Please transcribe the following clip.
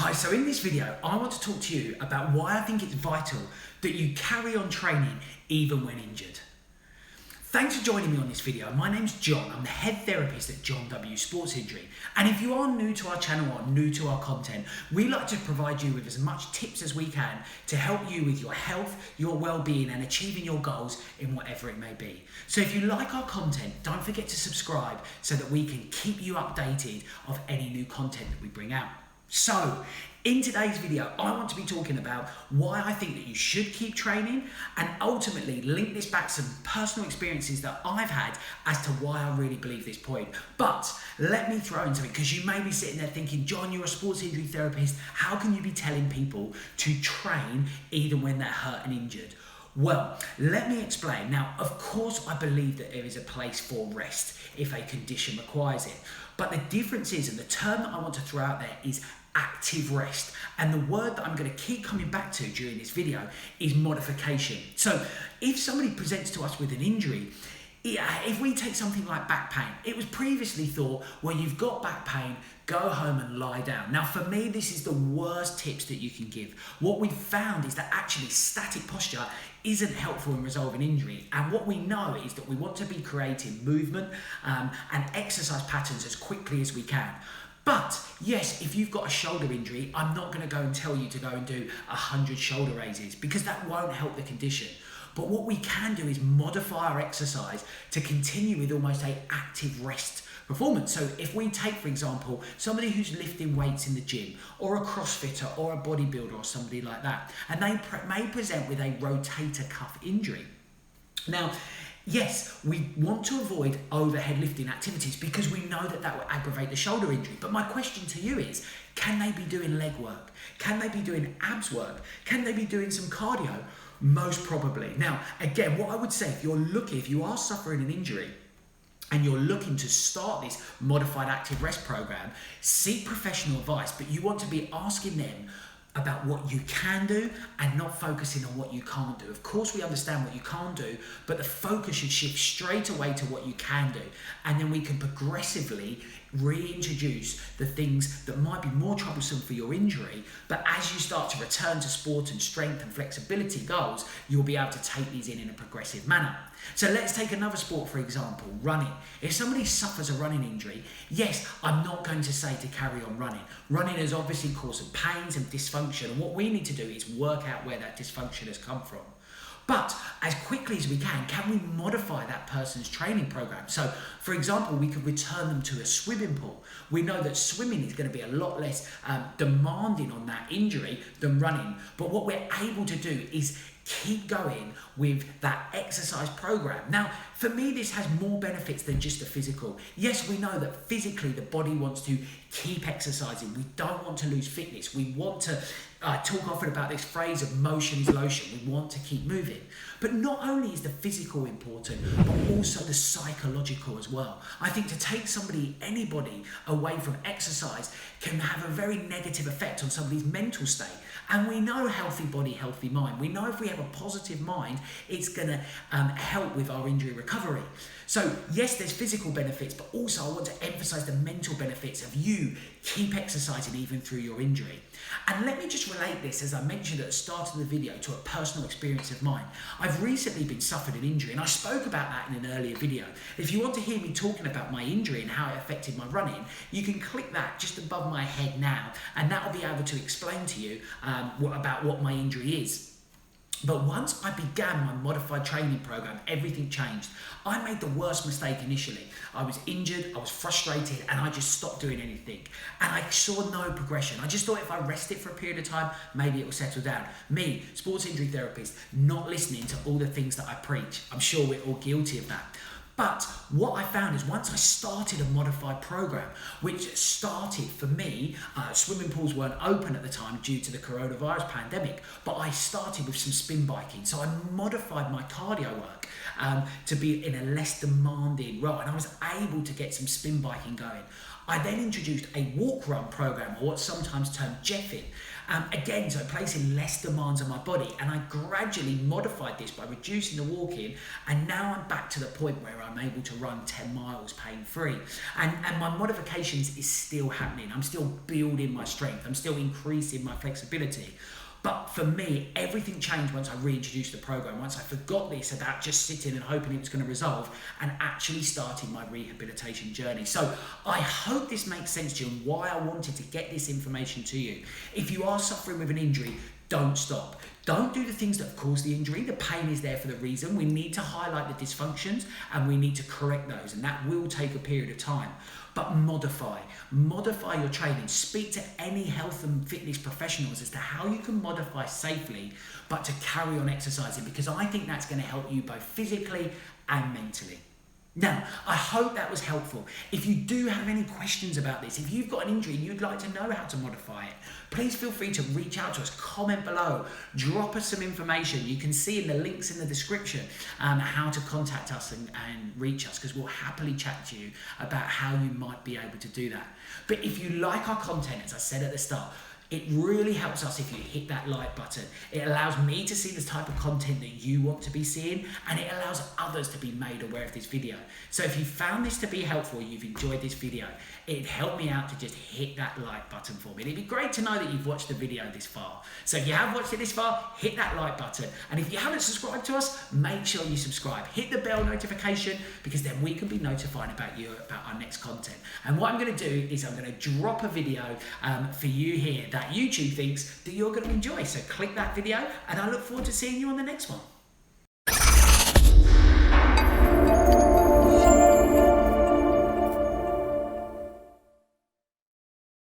Hi, so in this video, I want to talk to you about why I think it's vital that you carry on training even when injured. Thanks for joining me on this video. My name's John. I'm the head therapist at John W Sports Injury. And if you are new to our channel or new to our content, we like to provide you with as much tips as we can to help you with your health, your well-being and achieving your goals in whatever it may be. So if you like our content, don't forget to subscribe so that we can keep you updated of any new content that we bring out. So, in today's video, I want to be talking about why I think that you should keep training and ultimately link this back to some personal experiences that I've had as to why I really believe this point. But let me throw into it, because you may be sitting there thinking, John, you're a sports injury therapist. How can you be telling people to train even when they're hurt and injured? Well, let me explain. Now, of course, I believe that there is a place for rest if a condition requires it. But the difference is, and the term that I want to throw out there is active rest. And the word that I'm going to keep coming back to during this video is modification. So if somebody presents to us with an injury, if we take something like back pain, it was previously thought, well, you've got back pain, go home and lie down. Now, for me, this is the worst tips that you can give. What we've found is that actually static posture isn't helpful in resolving injury. And what we know is that we want to be creating movement and exercise patterns as quickly as we can. But yes, if you've got a shoulder injury, I'm not going to go and tell you to go and do 100 shoulder raises, because that won't help the condition. But what we can do is modify our exercise to continue with almost an active rest performance. So if we take, for example, somebody who's lifting weights in the gym, or a CrossFitter or a bodybuilder or somebody like that, and they may present with a rotator cuff injury. Now, yes, we want to avoid overhead lifting activities because we know that that will aggravate the shoulder injury. But my question to you is, can they be doing leg work? Can they be doing abs work? Can they be doing some cardio? Most probably. Now, again, what I would say, if you are suffering an injury and you're looking to start this modified active rest program, seek professional advice, but you want to be asking them about what you can do and not focusing on what you can't do. Of course, we understand what you can't do, but the focus should shift straight away to what you can do. And then we can progressively reintroduce the things that might be more troublesome for your injury. But as you start to return to sport and strength and flexibility goals, you'll be able to take these in a progressive manner. So let's take another sport, for example, running. If somebody suffers a running injury, yes, I'm not going to say to carry on running. Running has obviously caused some pains and dysfunction, and what we need to do is work out where that dysfunction has come from. But as quickly as we can we modify that person's training program? So, for example, we could return them to a swimming pool. We know that swimming is going to be a lot less demanding on that injury than running. But what we're able to do is keep going with that exercise program. Now, for me, this has more benefits than just the physical. Yes, we know that physically the body wants to keep exercising. We don't want to lose fitness. We want to talk often about this phrase of motion is lotion. We want to keep moving. But not only is the physical important, but also the psychological as well. I think to take anybody away from exercise can have a very negative effect on somebody's mental state. And we know healthy body, healthy mind. We know if we have a positive mind, it's going to help with our injury recovery. So yes, there's physical benefits, but also I want to emphasize the mental benefits of you keep exercising even through your injury. And let me just relate this, as I mentioned at the start of the video, to a personal experience of mine. I've recently been suffered an injury, and I spoke about that in an earlier video. If you want to hear me talking about my injury and how it affected my running, you can click that just above my head now, and that will be able to explain to you about what my injury is. But once I began my modified training program, everything changed. I made the worst mistake initially. I was injured, I was frustrated, and I just stopped doing anything. And I saw no progression. I just thought if I rest it for a period of time, maybe it will settle down. Me, sports injury therapist, not listening to all the things that I preach. I'm sure we're all guilty of that. But what I found is once I started a modified program, which started for me, swimming pools weren't open at the time due to the coronavirus pandemic, but I started with some spin biking. So I modified my cardio work to be in a less demanding role, and I was able to get some spin biking going. I then introduced a walk-run program, or what's sometimes termed jeffing. Again, so placing less demands on my body, and I gradually modified this by reducing the walking, and now I'm back to the point where I'm able to run 10 miles pain-free. And my modifications is still happening. I'm still building my strength. I'm still increasing my flexibility. But for me, everything changed once I reintroduced the program, once I forgot this about just sitting and hoping it was going to resolve, and actually starting my rehabilitation journey. So I hope this makes sense to you and why I wanted to get this information to you. If you are suffering with an injury, don't stop. Don't do the things that have caused the injury. The pain is there for the reason. We need to highlight the dysfunctions and we need to correct those, and that will take a period of time. But modify your training. Speak to any health and fitness professionals as to how you can modify safely, but to carry on exercising, because I think that's going to help you both physically and mentally. Now, I hope that was helpful. If you do have any questions about this, if you've got an injury and you'd like to know how to modify it, please feel free to reach out to us, comment below, drop us some information. You can see in the links in the description how to contact us and reach us, because we'll happily chat to you about how you might be able to do that. But if you like our content, as I said at the start, it really helps us if you hit that like button. It allows me to see the type of content that you want to be seeing, and it allows others to be made aware of this video. So if you found this to be helpful, you've enjoyed this video, it'd help me out to just hit that like button for me. It'd be great to know that you've watched the video this far. So if you have watched it this far, hit that like button. And if you haven't subscribed to us, make sure you subscribe. Hit the bell notification, because then we can be notified about our next content. And what I'm going to do is I'm going to drop a video for you here that YouTube thinks that you're going to enjoy. So click that video, and I look forward to seeing you on the next one.